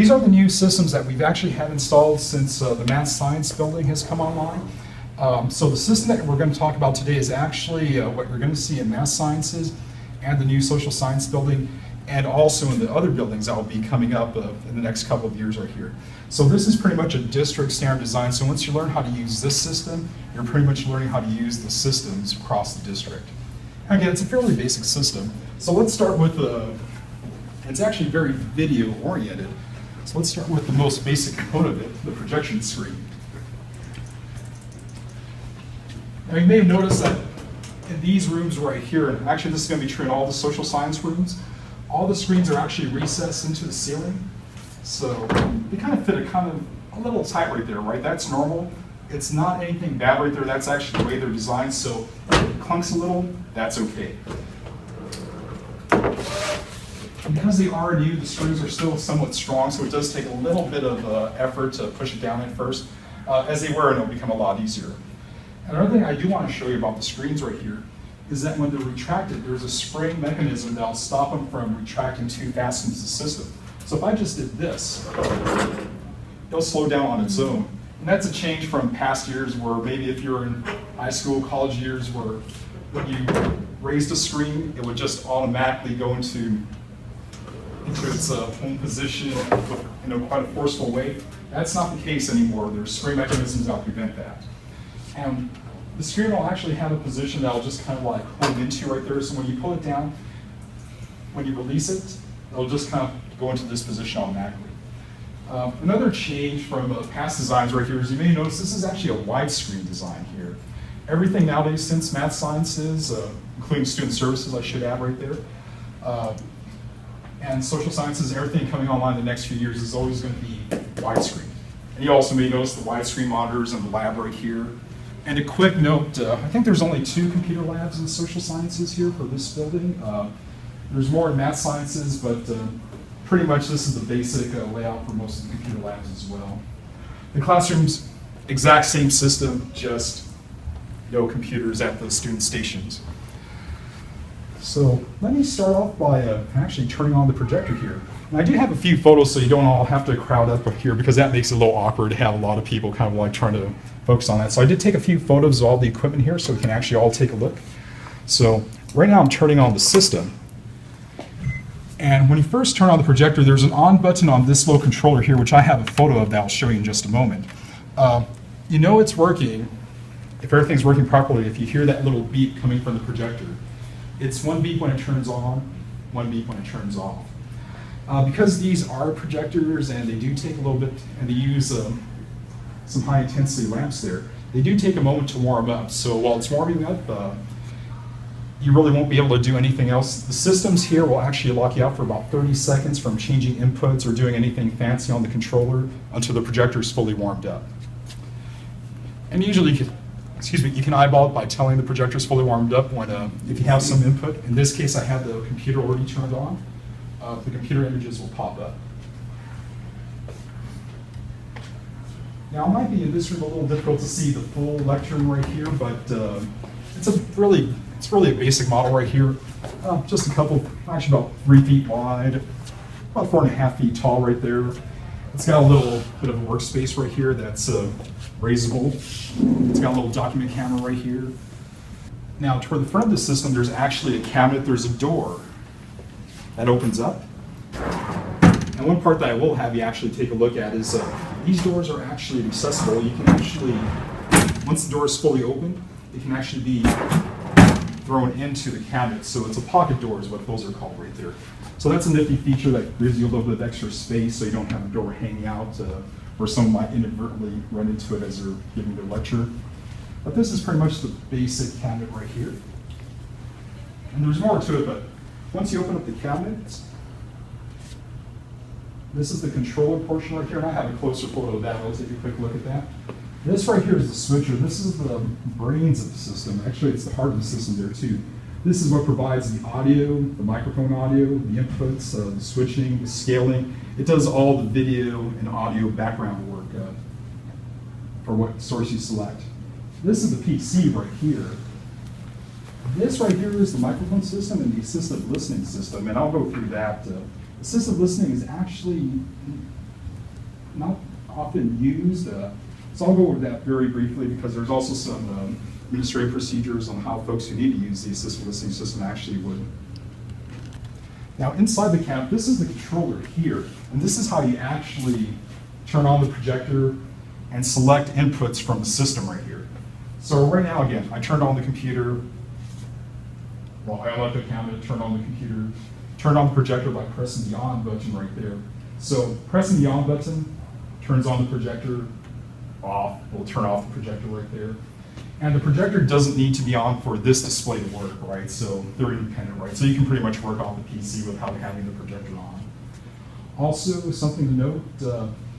These are the new systems that we've actually had installed since the math science building has come online. So the system that we're going to talk about today is actually what you're going to see in math sciences and the new social science building, and also in the other buildings that will be coming up in the next couple of years right here. So this is pretty much a district standard design. So once you learn how to use this system, you're pretty much learning how to use the systems across the district. Again, it's a fairly basic system. So let's start with it's actually very video oriented. So let's start with the most basic component of it, the projection screen. Now you may have noticed that in these rooms right here, and actually this is going to be true in all the social science rooms, all the screens are actually recessed into the ceiling. So they kind of fit a little tight right there, right? That's normal. It's not anything bad right there. That's actually the way they're designed. So if it clunks a little, that's okay. Because they are new, the screws are still somewhat strong, so it does take a little bit of effort to push it down at first. As they wear, it'll become a lot easier. Another thing I do want to show you about the screens right here is that when they're retracted, there's a spring mechanism that'll stop them from retracting too fast into the system. So if I just did this, it'll slow down on its own. And that's a change from past years where maybe if you're in high school, college years, where when you raised a screen, it would just automatically go into its home position with quite a forceful way. That's not the case anymore. There's spring mechanisms that prevent that. And the screen will actually have a position that will just kind of like home into right there. So when you pull it down, when you release it, it'll just kind of go into this position automatically. Another change from past designs right here is you may notice this is actually a widescreen design here. Everything nowadays since math sciences, including student services I should add right there, and social sciences and everything coming online in the next few years is always going to be widescreen. And you also may notice the widescreen monitors in the lab right here. And a quick note, I think there's only 2 computer labs in social sciences here for this building. There's more in math sciences, but pretty much this is the basic layout for most of the computer labs as well. The classrooms, exact same system, just no computers at the student stations. So let me start off by actually turning on the projector here. And I do have a few photos so you don't all have to crowd up here because that makes it a little awkward to have a lot of people kind of like trying to focus on that. So I did take a few photos of all the equipment here so we can actually all take a look. So right now I'm turning on the system. And when you first turn on the projector, there's an on button on this little controller here, which I have a photo of that I'll show you in just a moment. You know it's working if everything's working properly, if you hear that little beep coming from the projector. It's one beep when it turns on, one beep when it turns off. Because these are projectors and they do take a little bit, and they use some high intensity lamps there, they do take a moment to warm up. So while it's warming up, you really won't be able to do anything else. The systems here will actually lock you out for about 30 seconds from changing inputs or doing anything fancy on the controller until the projector is fully warmed up. And usually, you can eyeball it by telling the projector is fully warmed up when, if you have some input. In this case, I have the computer already turned on. The computer images will pop up. Now, it might be in this room a little difficult to see the full lectern right here, but it's really a basic model right here. Just a couple, actually about 3 feet wide, about 4.5 feet tall right there. It's got a little bit of a workspace right here that's raisable. It's got a little document camera right here. Now, toward the front of the system, there's actually a cabinet. There's a door that opens up. And one part that I will have you actually take a look at is these doors are actually accessible. You can actually, once the door is fully open, it can actually be thrown into the cabinet. So it's a pocket door is what those are called right there. So that's a nifty feature that gives you a little bit of extra space so you don't have the door hanging out where someone might inadvertently run into it as they're giving their lecture. But this is pretty much the basic cabinet right here. And there's more to it, but once you open up the cabinet, this is the controller portion right here, and I have a closer photo of that. I'll take a quick look at that. This right here is the switcher. This is the brains of the system. Actually, it's the heart of the system there too. This is what provides the audio, the microphone audio, the inputs, the switching, the scaling. It does all the video and audio background work for what source you select. This is the PC right here. This right here is the microphone system and the assistive listening system, and I'll go through that. Assistive listening is actually not often used. So I'll go over that very briefly because there's also some administrative procedures on how folks who need to use the assistive listening system actually would. Now inside the cabinet, this is the controller here, and this is how you actually turn on the projector and select inputs from the system right here. So right now, again, I turned on the computer. Well, I unlocked the cabinet, turned on the computer, turned on the projector by pressing the on button right there. So pressing the on button turns on the projector, off, will turn off the projector right there. And the projector doesn't need to be on for this display to work, right? So they're independent, right? So you can pretty much work off the PC without having the projector on. Also, something to note,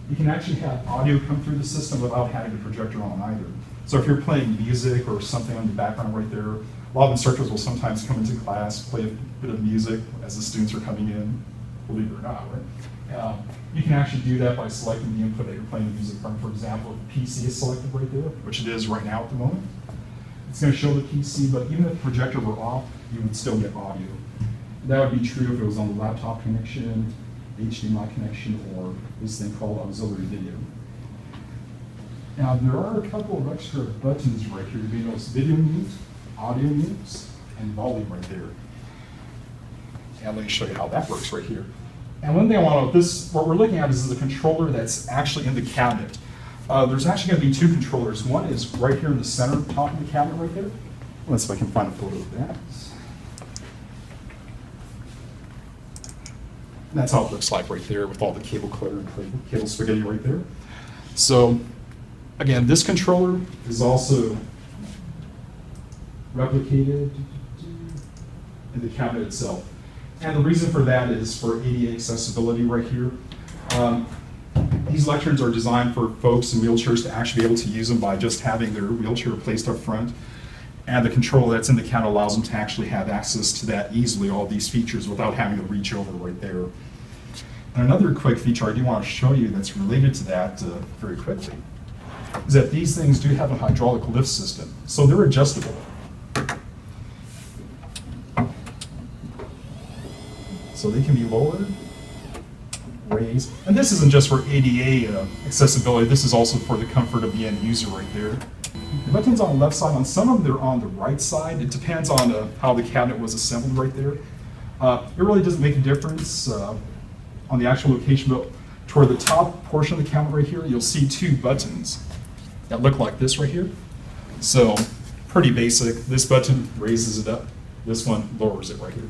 you can actually have audio come through the system without having the projector on either. So if you're playing music or something on the background right there, a lot of instructors will sometimes come into class, play a bit of music as the students are coming in, believe it or not, right? You can actually do that by selecting the input that you're playing the music from. For example, if the PC is selected right there, which it is right now at the moment, it's going to show the PC, but even if the projector were off, you would still get audio. That would be true if it was on the laptop connection, HDMI connection, or this thing called auxiliary video. Now, there are a couple of extra buttons right here. You may notice video mute, audio mute, and volume right there. And let me show you how that works right here. And one thing I want to know, what we're looking at is a controller that's actually in the cabinet. There's actually going to be two controllers. One is right here in the center top of the cabinet right there. Let's see if I can find a photo of that. That's how it looks like right there with all the cable clutter and cable spaghetti right there. So again, this controller is also replicated in the cabinet itself. And the reason for that is for ADA accessibility right here. These lecterns are designed for folks in wheelchairs to actually be able to use them by just having their wheelchair placed up front. And the controller that's in the cabinet allows them to actually have access to that easily, all these features, without having to reach over right there. And another quick feature I do want to show you that's related to that very quickly is that these things do have a hydraulic lift system. So they're adjustable. So they can be lowered, raised, and this isn't just for ADA accessibility, this is also for the comfort of the end user right there. The buttons on the left side, on some of them they're on the right side. It depends on how the cabinet was assembled right there. It really doesn't make a difference on the actual location, but toward the top portion of the cabinet right here, you'll see two buttons that look like this right here. So pretty basic. This button raises it up. This one lowers it right here.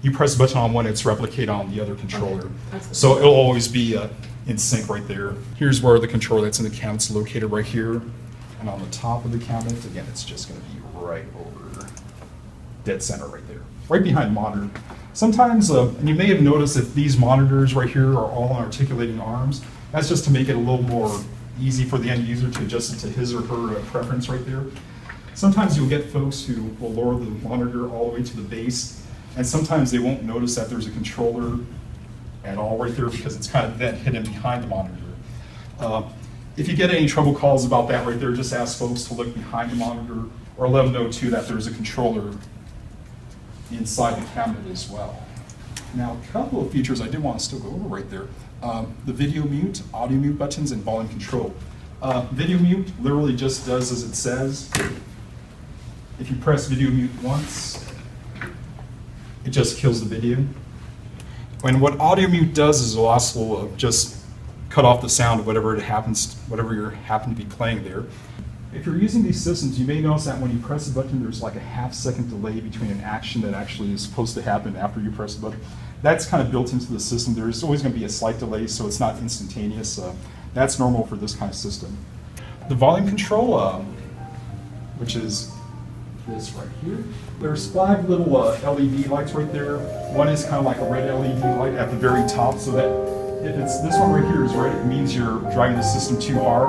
You press the button on one, it's replicated on the other controller. Okay. So it'll always be in sync right there. Here's where the controller that's in the cabinet's located right here. And on the top of the cabinet, again, it's just going to be right over dead center right there, right behind the monitor. Sometimes, and you may have noticed that these monitors right here are all on articulating arms. That's just to make it a little more easy for the end user to adjust it to his or her preference right there. Sometimes you'll get folks who will lower the monitor all the way to the base, and sometimes they won't notice that there's a controller at all right there because it's kind of then hidden behind the monitor. If you get any trouble calls about that right there, just ask folks to look behind the monitor, or let them know too that there's a controller inside the cabinet as well. Now, a couple of features I did want to still go over right there. The video mute, audio mute buttons, and volume control. Video mute literally just does as it says. If you press video mute once, it just kills the video. And what audio mute does is it'll also just cut off the sound of whatever you happen to be playing there. If you're using these systems, you may notice that when you press a button, there's like a half-second delay between an action that actually is supposed to happen after you press the button. That's kind of built into the system. There's always going to be a slight delay, so it's not instantaneous. That's normal for this kind of system. The volume control, which is this right here. There's 5 little LED lights right there. One is kind of like a red LED light at the very top, so that if it's this one right here is red, it means you're driving the system too hard.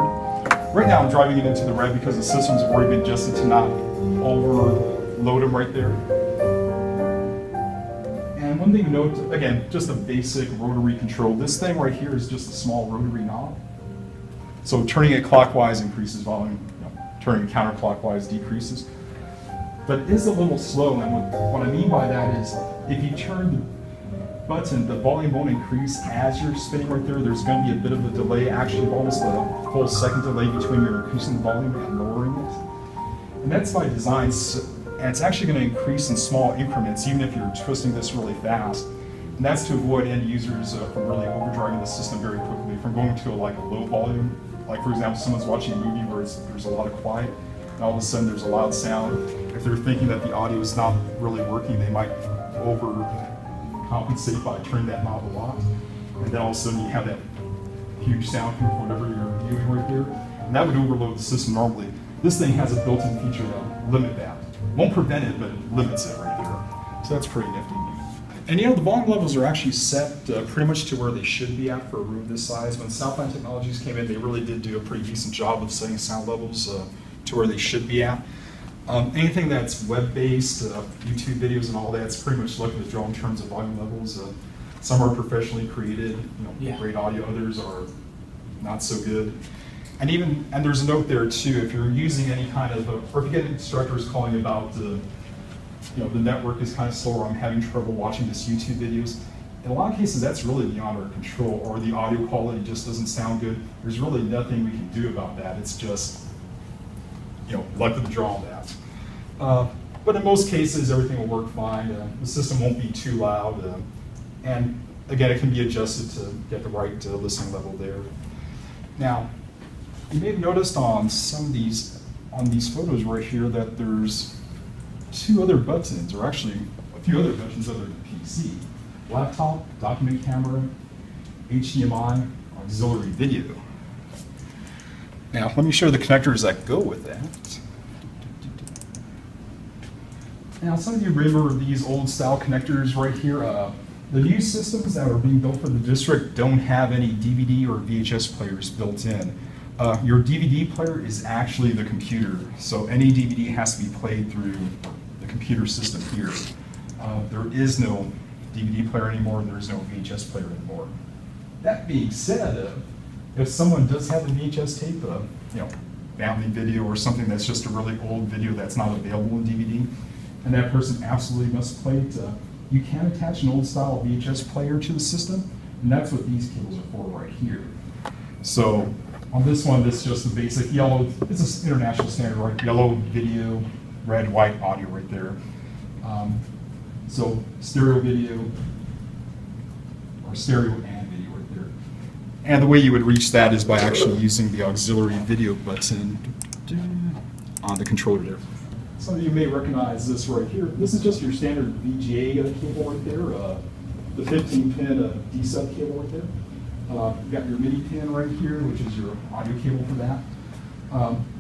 Right now I'm driving it into the red because the system's already been adjusted to not overload them right there. And one thing to note, again, just a basic rotary control. This thing right here is just a small rotary knob. So turning it clockwise increases volume, turning it counterclockwise decreases. But it is a little slow, and what I mean by that is if you turn button, the volume won't increase as you're spinning right there. There's going to be a bit of a delay, actually almost a full second delay between your increasing the volume and lowering it. And that's by design, and it's actually going to increase in small increments, even if you're twisting this really fast. And that's to avoid end users from really overdriving the system very quickly, from going to like a low volume. Like for example, someone's watching a movie where there's a lot of quiet, and all of a sudden there's a loud sound. If they're thinking that the audio is not really working, they might overcompensate by turning that knob a lot. And then all of a sudden you have that huge sound from whatever you're viewing right there. And that would overload the system normally. This thing has a built-in feature that will limit that. Won't prevent it, but it limits it right there. So that's pretty nifty. And the volume levels are actually set pretty much to where they should be at for a room this size. When Southland Technologies came in, they really did do a pretty decent job of setting sound levels to where they should be at. Anything that's web-based, YouTube videos and all that, it's pretty much lucky to draw in terms of volume levels. Some are professionally created, great audio, others are not so good. And there's a note there too, if you're using any kind of, or if you get instructors calling you about the network is kind of slow, or I'm having trouble watching this YouTube videos. In a lot of cases, that's really beyond our control, or the audio quality just doesn't sound good. There's really nothing we can do about that. It's just, luck of the draw on that. But in most cases, everything will work fine. The system won't be too loud. And again, it can be adjusted to get the right listening level there. Now, you may have noticed on some of these photos right here that there's two other buttons, or actually a few other buttons other than PC. Laptop, document camera, HDMI, auxiliary video. Now, let me show the connectors that go with that. Now, some of you remember these old style connectors right here. The new systems that are being built for the district don't have any DVD or VHS players built in. Your DVD player is actually the computer, so any DVD has to be played through the computer system here. There is no DVD player anymore, and there is no VHS player anymore. That being said, if someone does have a VHS tape, family video or something that's just a really old video that's not available in DVD, and that person absolutely must play it, you can attach an old style VHS player to the system, and that's what these cables are for right here. So on this one, this is just the basic yellow, it's an international standard, right? Yellow video, red, white audio right there. So stereo video, or stereo and video right there. And the way you would reach that is by actually using the auxiliary video button on the controller there. Some of you may recognize this right here. This is just your standard VGA cable right there, the 15-pin D-sub cable right there. You've got your MIDI pin right here, which is your audio cable for that.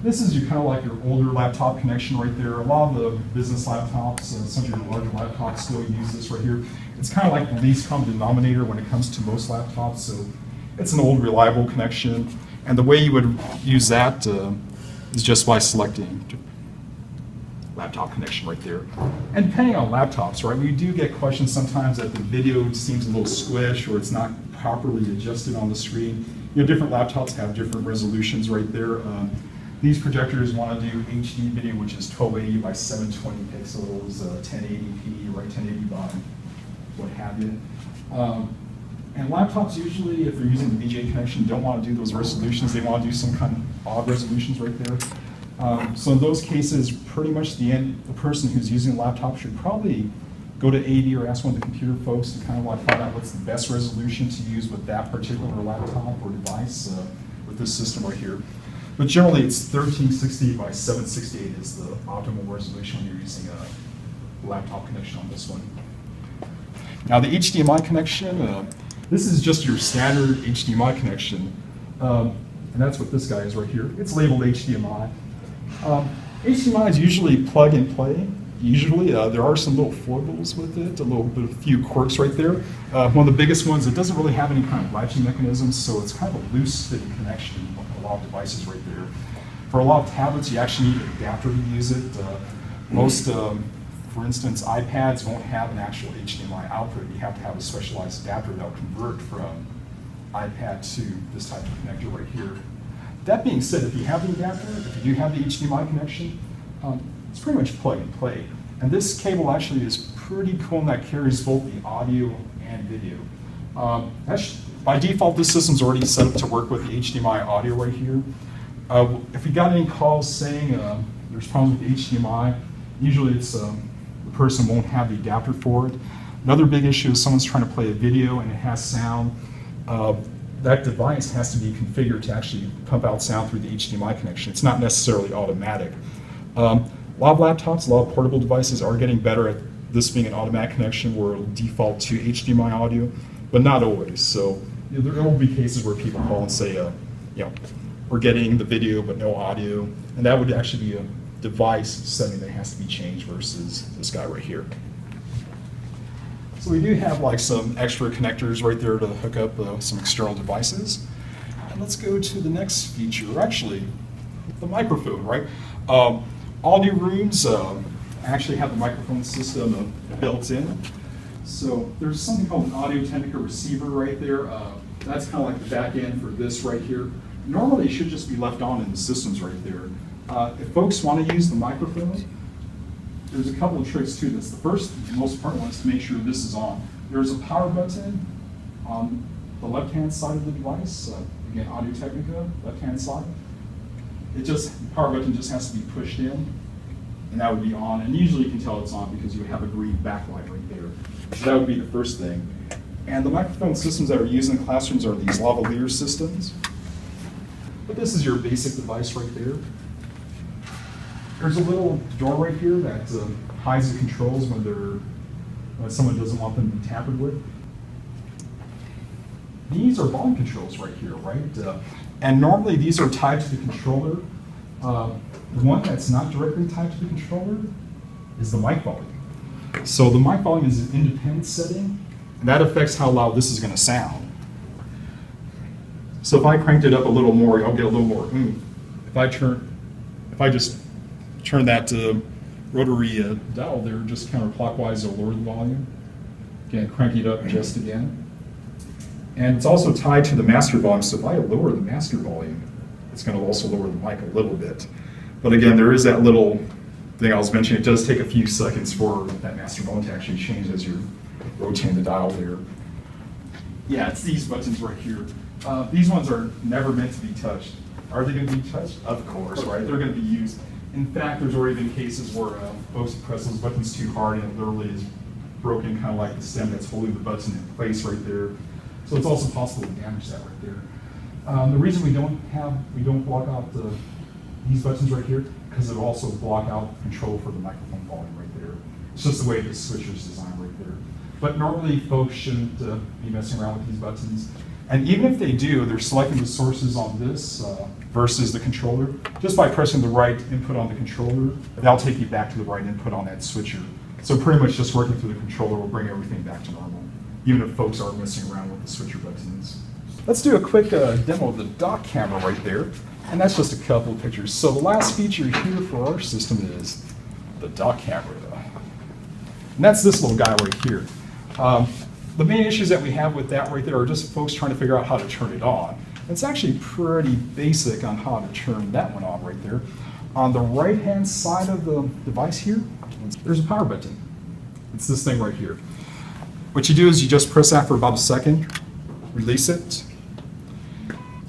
This is kind of like your older laptop connection right there. A lot of the business laptops, some of your larger laptops still use this right here. It's kind of like the least common denominator when it comes to most laptops, so it's an old reliable connection. And the way you would use that is just by selecting laptop connection right there. And depending on laptops, right, we do get questions sometimes that the video seems a little squish or it's not properly adjusted on the screen. Different laptops have different resolutions right there. These projectors want to do HD video, which is 1280 by 720 pixels, 1080p, right, 1080 by what have you. And laptops usually, if they're using the VGA connection, don't want to do those resolutions. They want to do some kind of odd resolutions right there. So in those cases, pretty much the person who's using a laptop should probably go to AV or ask one of the computer folks to kind of find out what's the best resolution to use with that particular laptop or device with this system right here. But generally, it's 1360 by 768 is the optimal resolution when you're using a laptop connection on this one. Now the HDMI connection, this is just your standard HDMI connection. And that's what this guy is right here. It's labeled HDMI. HDMI is usually plug and play. Usually, there are some little foibles with it, a few quirks right there. One of the biggest ones, it doesn't really have any kind of latching mechanism, so it's kind of a loose-fitting connection on a lot of devices right there. For a lot of tablets, you actually need an adapter to use it. Most, for instance, iPads won't have an actual HDMI output. You have to have a specialized adapter that will convert from iPad to this type of connector right here. That being said, if you have the adapter, if you do have the HDMI connection, it's pretty much plug and play. And this cable actually is pretty cool in that carries both the audio and video. By default, this system's already set up to work with the HDMI audio right here. If we got any calls saying there's problems with HDMI, usually it's the person won't have the adapter for it. Another big issue is someone's trying to play a video and it has sound. That device has to be configured to actually pump out sound through the HDMI connection. It's not necessarily automatic. A lot of laptops, a lot of portable devices are getting better at this being an automatic connection where it'll default to HDMI audio, but not always. So there will be cases where people call and say, we're getting the video but no audio, and that would actually be a device setting that has to be changed versus this guy right here. So we do have like some extra connectors right there to hook up some external devices. And let's go to the next feature, actually, the microphone, right? All new rooms actually have the microphone system built in. So there's something called an audio technica receiver right there. That's kind of like the back end for this right here. Normally it should just be left on in the systems right there. If folks want to use the microphone, there's a couple of tricks to this. The first, most important one is to make sure this is on. There's a power button on the left-hand side of the device. Again, Audio Technica, left-hand side. The power button just has to be pushed in, and that would be on. And usually you can tell it's on because you have a green backlight right there. So that would be the first thing. And the microphone systems that are used in classrooms are these lavalier systems. But this is your basic device right there. There's a little door right here that hides the controls when someone doesn't want them to be tampered with. These are volume controls right here, right? And normally these are tied to the controller. The one that's not directly tied to the controller is the mic volume. So the mic volume is an independent setting, and that affects how loud this is going to sound. So if I cranked it up a little more, I'll get a little more oomph. If I just turn that rotary dial there just counterclockwise, it'll lower the volume. Again, crank it up just again. And it's also tied to the master volume, so if I lower the master volume, it's going to also lower the mic a little bit. But again, there is that little thing I was mentioning. It does take a few seconds for that master volume to actually change as you're rotating the dial there. Yeah, it's these buttons right here. These ones are never meant to be touched. Are they going to be touched? Of course, right? They're going to be used. In fact, there's already been cases where folks press those buttons too hard and it literally is broken, kind of like the stem that's holding the button in place right there. So it's also possible to damage that right there. The reason we don't block out these buttons right here, because it'll also block out control for the microphone volume right there. It's just the way the switcher's designed right there. But normally folks shouldn't be messing around with these buttons. And even if they do, they're selecting the sources on this versus the controller. Just by pressing the right input on the controller, that'll take you back to the right input on that switcher. So pretty much just working through the controller will bring everything back to normal, even if folks are messing around with the switcher buttons. Let's do a quick demo of the dock camera right there. And that's just a couple of pictures. So the last feature here for our system is the dock camera. And that's this little guy right here. The main issues that we have with that right there are just folks trying to figure out how to turn it on. It's actually pretty basic on how to turn that one on right there. On the right-hand side of the device here, there's a power button. It's this thing right here. What you do is you just press that for about a second, release it.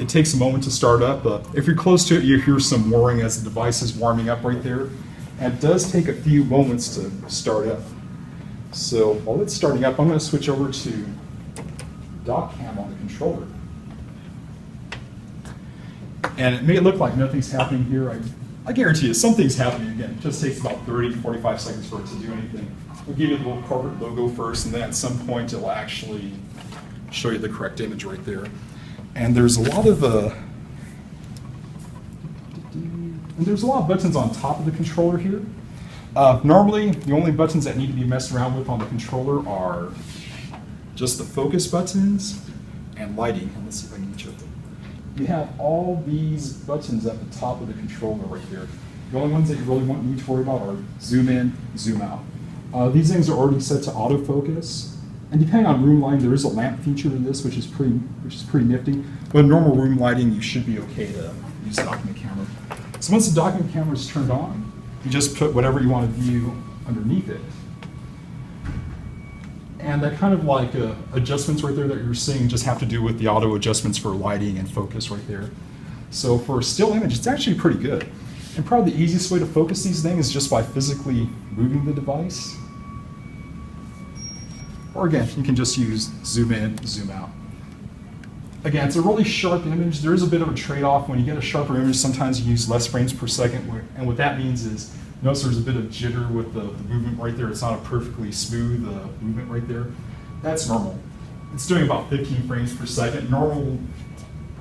It takes a moment to start up. If you're close to it, you hear some whirring as the device is warming up right there. And it does take a few moments to start up. So while it's starting up, I'm going to switch over to dock cam on the controller. And it may look like nothing's happening here. I guarantee you something's happening again. It just takes about 30 to 45 seconds for it to do anything. We'll give you the little corporate logo first, and then at some point it'll actually show you the correct image right there. And there's a lot of buttons on top of the controller here. Normally, the only buttons that need to be messed around with on the controller are just the focus buttons and lighting. And let's see if I can get you up there. You have all these buttons at the top of the controller right there. The only ones that you really need to worry about are zoom in, zoom out. These things are already set to autofocus. And depending on room lighting, there is a lamp feature in this, which is pretty nifty. But in normal room lighting, you should be okay to use the document camera. So once the document camera is turned on, you just put whatever you want to view underneath it. And that kind of like adjustments right there that you're seeing just have to do with the auto adjustments for lighting and focus right there. So for a still image, it's actually pretty good. And probably the easiest way to focus these things is just by physically moving the device. Or again, you can just use zoom in, zoom out. Again, it's a really sharp image. There is a bit of a trade-off. When you get a sharper image, sometimes you use less frames per second. And what that means is, notice there's a bit of jitter with the movement right there. It's not a perfectly smooth movement right there. That's normal. It's doing about 15 frames per second. Normal,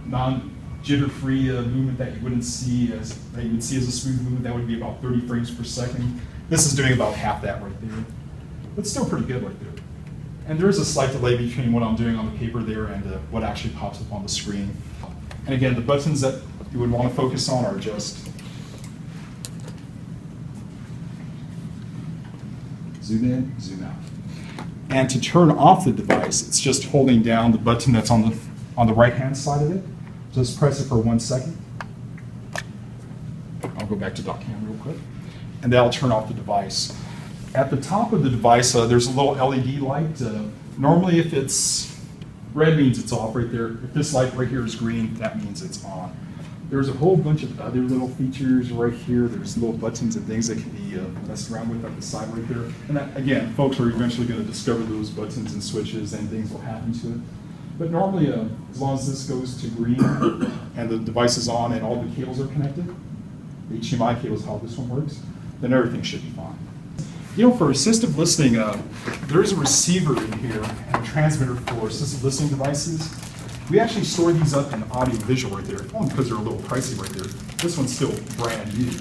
non-jitter-free movement that you would see as a smooth movement, that would be about 30 frames per second. This is doing about half that right there. But still pretty good right there. And there is a slight delay between what I'm doing on the paper there and what actually pops up on the screen. And again, the buttons that you would want to focus on are just zoom in, zoom out. And to turn off the device, it's just holding down the button that's on the right-hand side of it. Just press it for 1 second. I'll go back to .cam real quick. And that'll turn off the device. At the top of the device, there's a little LED light. Normally, if it's red, means it's off right there. If this light right here is green, that means it's on. There's a whole bunch of other little features right here. There's little buttons and things that can be messed around with at the side right there. And that, again, folks are eventually going to discover those buttons and switches and things will happen to it. But normally, as long as this goes to green and the device is on and all the cables are connected, the HDMI cable is how this one works, then everything should be fine. You know, for assistive listening, there is a receiver in here and a transmitter for assistive listening devices. We actually store these up in audio visual right there, only because they're a little pricey right there. This one's still brand new.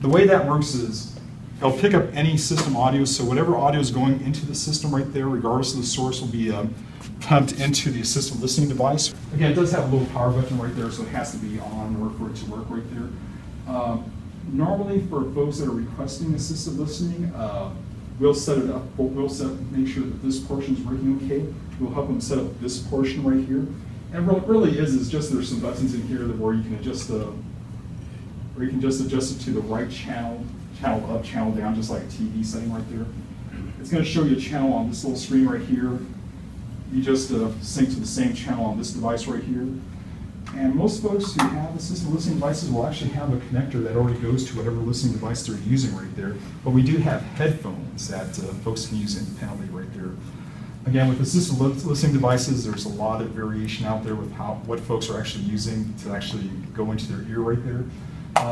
The way that works is it'll pick up any system audio, so whatever audio is going into the system right there, regardless of the source, will be pumped into the assistive listening device. Again, it does have a little power button right there, so it has to be on in order for it to work right there. Normally, for folks that are requesting assistive listening, we'll set it up. We'll make sure that this portion is working okay. We'll help them set up this portion right here. And what it really is just there's some buttons in here where you can adjust adjust it to the right channel up, channel down, just like a TV setting right there. It's going to show you a channel on this little screen right here. You just sync to the same channel on this device right here. And most folks who have assistive listening devices will actually have a connector that already goes to whatever listening device they're using right there. But we do have headphones that folks can use independently right there. Again, with assistive listening devices, there's a lot of variation out there with what folks are actually using to actually go into their ear right there.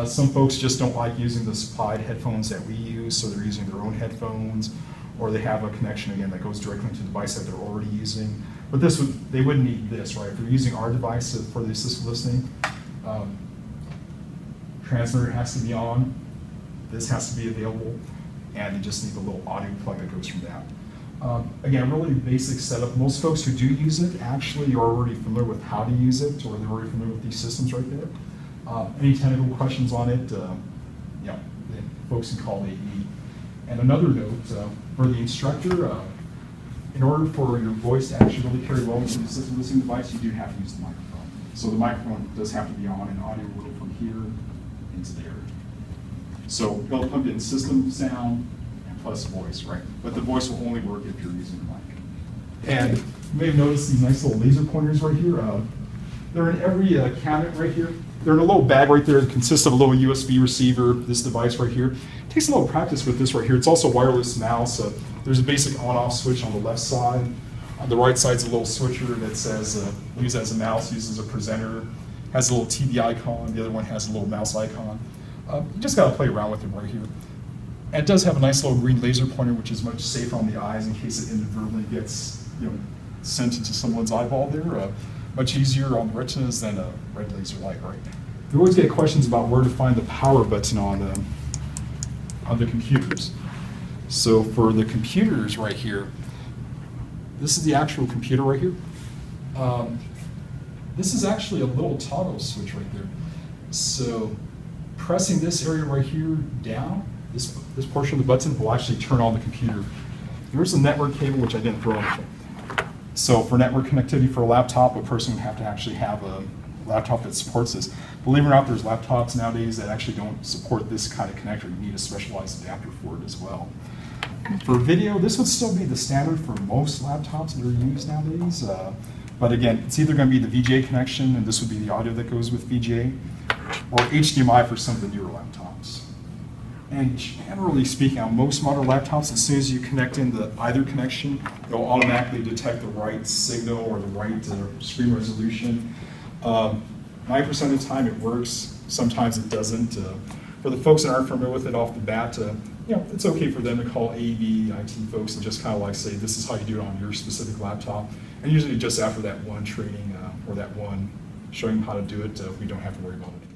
Some folks just don't like using the supplied headphones that we use, so they're using their own headphones, or they have a connection, again, that goes directly into the device that they're already using. But they wouldn't need this, right? If they're using our device for the assistive listening, transmitter has to be on, this has to be available, and you just need the little audio plug that goes from that. Again, really basic setup. Most folks who do use it actually are already familiar with how to use it, or they're already familiar with these systems right there. Any technical questions on it, folks can call AE. And another note, for the instructor, in order for your voice to actually really carry well with the assistive listening device, you do have to use the microphone. So the microphone does have to be on, and audio will go from here into there. So it'll plug in system sound and plus voice, right? But the voice will only work if you're using the mic. And you may have noticed these nice little laser pointers right here. They're in every cabinet right here. They're in a little bag right there that consists of a little USB receiver, this device right here. It takes a little practice with this right here. It's also a wireless mouse. There's a basic on-off switch on the left side. On the right side's a little switcher that says use as a mouse, use as a presenter, has a little TV icon. The other one has a little mouse icon. You just got to play around with it right here. And it does have a nice little green laser pointer, which is much safer on the eyes in case it inadvertently gets sent into someone's eyeball there. Much easier on the retinas than a red laser light, right? We always get questions about where to find the power button on the computers. So for the computers right here, this is the actual computer right here. This is actually a little toggle switch right there. So pressing this area right here down, this portion of the button will actually turn on the computer. There's a network cable, which I didn't throw in. So for network connectivity for a laptop, a person would have to actually have a laptop that supports this. Believe it or not, there's laptops nowadays that actually don't support this kind of connector. You need a specialized adapter for it as well. For video, this would still be the standard for most laptops that are used nowadays. But again, it's either going to be the VGA connection, and this would be the audio that goes with VGA, or HDMI for some of the newer laptops. And generally speaking, on most modern laptops, as soon as you connect in either connection, it'll automatically detect the right signal or the right screen resolution. 90% of the time it works, sometimes it doesn't. For the folks that aren't familiar with it off the bat, it's okay for them to call AV, IT folks and just kind of like say, this is how you do it on your specific laptop. And usually just after that one training or that one showing how to do it, we don't have to worry about it.